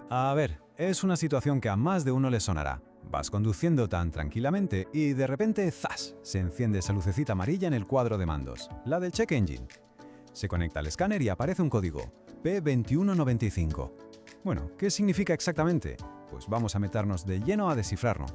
A ver, es una situación que a más de uno le sonará. Vas conduciendo tan tranquilamente y de repente, ¡zas!, se enciende esa lucecita amarilla en el cuadro de mandos, la del check engine. Se conecta al escáner y aparece un código, P2195. Bueno, ¿qué significa exactamente? Pues vamos a meternos de lleno a descifrarlo.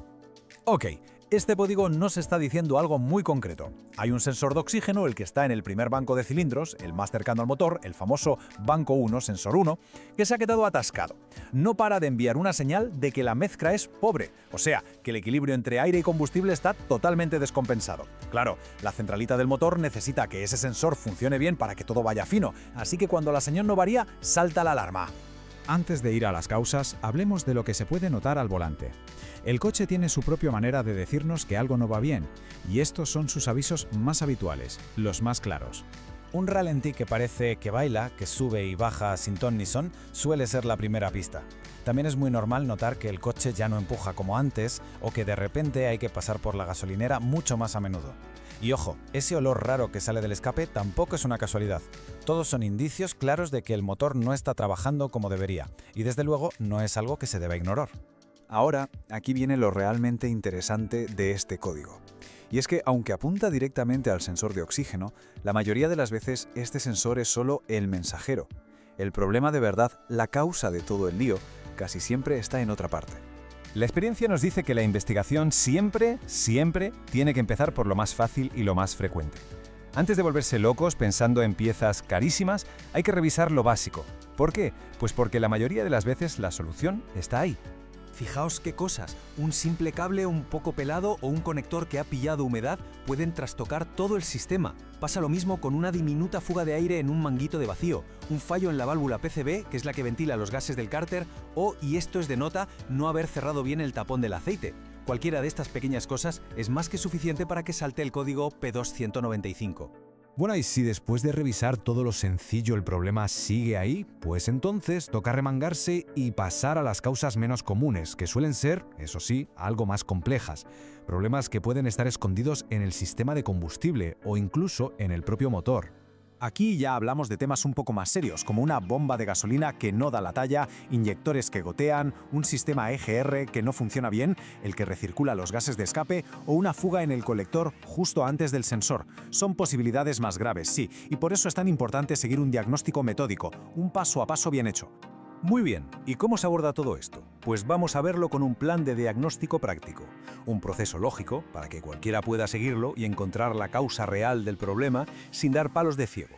Ok, este código nos está diciendo algo muy concreto. Hay un sensor de oxígeno, el que está en el primer banco de cilindros, el más cercano al motor, el famoso banco 1, sensor 1, que se ha quedado atascado. No para de enviar una señal de que la mezcla es pobre, o sea, que el equilibrio entre aire y combustible está totalmente descompensado. Claro, la centralita del motor necesita que ese sensor funcione bien para que todo vaya fino, así que cuando la señal no varía, salta la alarma. Antes de ir a las causas, hablemos de lo que se puede notar al volante. El coche tiene su propia manera de decirnos que algo no va bien, y estos son sus avisos más habituales, los más claros. Un ralentí que parece que baila, que sube y baja sin ton ni son, suele ser la primera pista. También es muy normal notar que el coche ya no empuja como antes o que de repente hay que pasar por la gasolinera mucho más a menudo. Y ojo, ese olor raro que sale del escape tampoco es una casualidad. Todos son indicios claros de que el motor no está trabajando como debería, y desde luego no es algo que se deba ignorar. Ahora, aquí viene lo realmente interesante de este código. Y es que, aunque apunta directamente al sensor de oxígeno, la mayoría de las veces este sensor es solo el mensajero. El problema de verdad, la causa de todo el lío, casi siempre está en otra parte. La experiencia nos dice que la investigación siempre tiene que empezar por lo más fácil y lo más frecuente. Antes de volverse locos pensando en piezas carísimas, hay que revisar lo básico. ¿Por qué? Pues porque la mayoría de las veces la solución está ahí. Fijaos qué cosas, un simple cable un poco pelado o un conector que ha pillado humedad pueden trastocar todo el sistema. Pasa lo mismo con una diminuta fuga de aire en un manguito de vacío, un fallo en la válvula PCB, que es la que ventila los gases del cárter, o, y esto es de nota, no haber cerrado bien el tapón del aceite. Cualquiera de estas pequeñas cosas es más que suficiente para que salte el código P2195. Bueno, y si después de revisar todo lo sencillo el problema sigue ahí, pues entonces toca remangarse y pasar a las causas menos comunes, que suelen ser, eso sí, algo más complejas. Problemas que pueden estar escondidos en el sistema de combustible o incluso en el propio motor. Aquí ya hablamos de temas un poco más serios, como una bomba de gasolina que no da la talla, inyectores que gotean, un sistema EGR que no funciona bien, el que recircula los gases de escape, o una fuga en el colector justo antes del sensor. Son posibilidades más graves, sí, y por eso es tan importante seguir un diagnóstico metódico, un paso a paso bien hecho. Muy bien, ¿y cómo se aborda todo esto? Pues vamos a verlo con un plan de diagnóstico práctico, un proceso lógico para que cualquiera pueda seguirlo y encontrar la causa real del problema sin dar palos de ciego.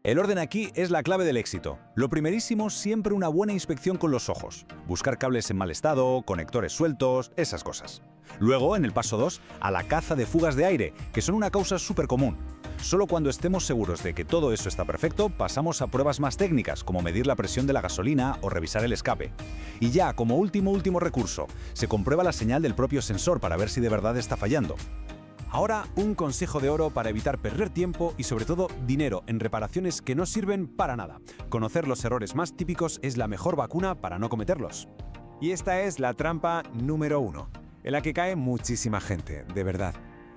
El orden aquí es la clave del éxito. Lo primerísimo, siempre una buena inspección con los ojos. Buscar cables en mal estado, conectores sueltos, esas cosas. Luego, en el paso 2, a la caza de fugas de aire, que son una causa súper común. Solo cuando estemos seguros de que todo eso está perfecto, pasamos a pruebas más técnicas, como medir la presión de la gasolina o revisar el escape. Y ya, como último recurso, se comprueba la señal del propio sensor para ver si de verdad está fallando. Ahora, un consejo de oro para evitar perder tiempo y sobre todo dinero en reparaciones que no sirven para nada. Conocer los errores más típicos es la mejor vacuna para no cometerlos. Y esta es la trampa número 1, en la que cae muchísima gente, de verdad.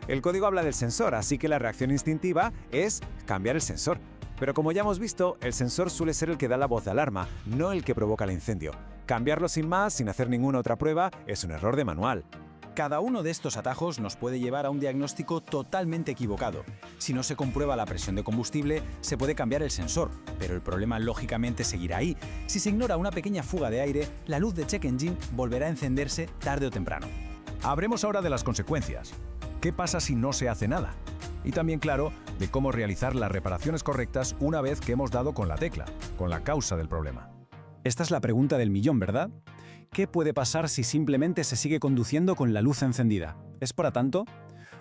El código habla del sensor, así que la reacción instintiva es cambiar el sensor. Pero como ya hemos visto, el sensor suele ser el que da la voz de alarma, no el que provoca el incendio. Cambiarlo sin más, sin hacer ninguna otra prueba, es un error de manual. Cada uno de estos atajos nos puede llevar a un diagnóstico totalmente equivocado. Si no se comprueba la presión de combustible, se puede cambiar el sensor, pero el problema lógicamente seguirá ahí. Si se ignora una pequeña fuga de aire, la luz de check engine volverá a encenderse tarde o temprano. Hablemos ahora de las consecuencias. ¿Qué pasa si no se hace nada? Y también, claro, de cómo realizar las reparaciones correctas una vez que hemos dado con la tecla, con la causa del problema. Esta es la pregunta del millón, ¿verdad? ¿Qué puede pasar si simplemente se sigue conduciendo con la luz encendida? ¿Es para tanto?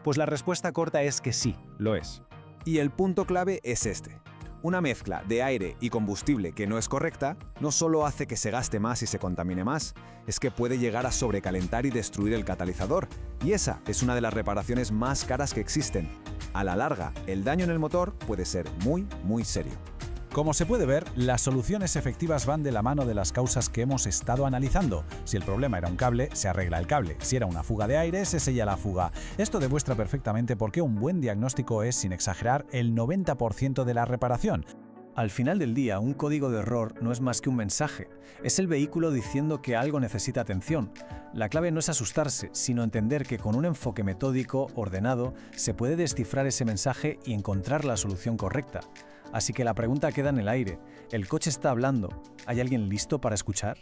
Pues la respuesta corta es que sí, lo es. Y el punto clave es este. Una mezcla de aire y combustible que no es correcta no solo hace que se gaste más y se contamine más, es que puede llegar a sobrecalentar y destruir el catalizador. Y esa es una de las reparaciones más caras que existen. A la larga, el daño en el motor puede ser muy serio. Como se puede ver, las soluciones efectivas van de la mano de las causas que hemos estado analizando. Si el problema era un cable, se arregla el cable. Si era una fuga de aire, se sella la fuga. Esto demuestra perfectamente por qué un buen diagnóstico es, sin exagerar, el 90% de la reparación. Al final del día, un código de error no es más que un mensaje. Es el vehículo diciendo que algo necesita atención. La clave no es asustarse, sino entender que con un enfoque metódico, ordenado, se puede descifrar ese mensaje y encontrar la solución correcta. Así que la pregunta queda en el aire. ¿El coche está hablando? ¿Hay alguien listo para escuchar?